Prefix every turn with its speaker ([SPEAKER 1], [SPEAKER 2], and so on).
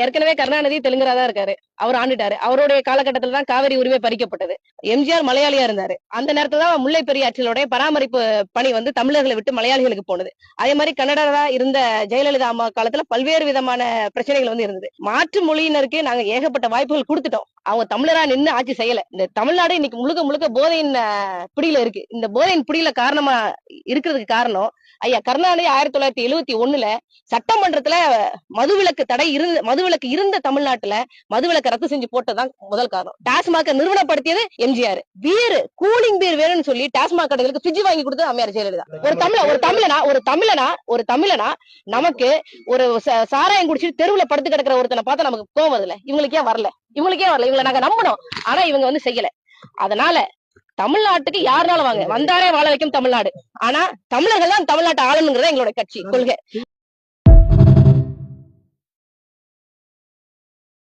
[SPEAKER 1] ஏற்கனவே கருணாநிதி தெலுங்கரா தான் இருக்காரு, அவர் ஆண்டுட்டாரு. அவருடைய காலகட்டத்துல தான் காவிரி உரிமை பறிக்கப்பட்டது. எம்ஜிஆர் மலையாளியா இருந்தாரு. அந்த நேரத்துல தான் முல்லை பெரியாற்றினுடைய பராமரிப்பு பணி வந்து தமிழர்களை விட்டு மலையாளிகளுக்கு போனது. அதே மாதிரி கன்னடரா இருந்த ஜெயலலிதா அம்மா காலத்துல பல்வேறு விதமான பிரச்சனைகள் வந்து இருந்தது. மாற்று மொழியினருக்கு நாங்க ஏகப்பட்ட வாய்ப்புகள் கொடுத்துட்டோம். அவங்க தமிழரா நின்று ஆட்சி செய்யல. இந்த தமிழ்நாடு இன்னைக்கு முழுக்க முழுக்க போதையின் பிடியில இருக்கு. இந்த போதையின் பிடியில காரணமா இருக்கிறதுக்கு காரணம் ஐயா கருணாநிதி 1971 சட்டமன்றத்துல மதுவிலக்கு இருந்த தமிழ்நாட்டுல மதுவிலக்கு ரத்து செஞ்சு போட்டதான் முதல் காரணம். டாஸ்மாக நிறுவனப்படுத்தியது எம்ஜிஆர். பீர் கூலிங் பீர் வேணும்னு சொல்லி டாஸ்மாக் கடைகளுக்கு ஃப்ரிட்ஜ் வாங்கி கொடுத்தது அம்மையார் ஜெயலலிதா. ஒரு தமிழனா நமக்கு ஒரு சாராயம் குடிச்சிட்டு தெருவுல படுத்து கிடக்கிற ஒருத்தனை பார்த்தா நமக்கு கோவம் வருதுல, இவங்களுக்கே வரல. இவங்களை நாங்க நம்பணும். ஆனா இவங்க வந்து செய்யல. அதனால தமிழ்நாட்டுக்கு யாருனாலும் வாங்க, வந்தாரே வாழ வைக்கும் தமிழ்நாடு. ஆனா தமிழர்கள் தான் தமிழ்நாட்டை ஆளணுங்கிறத எங்களோட கட்சி கொள்கை.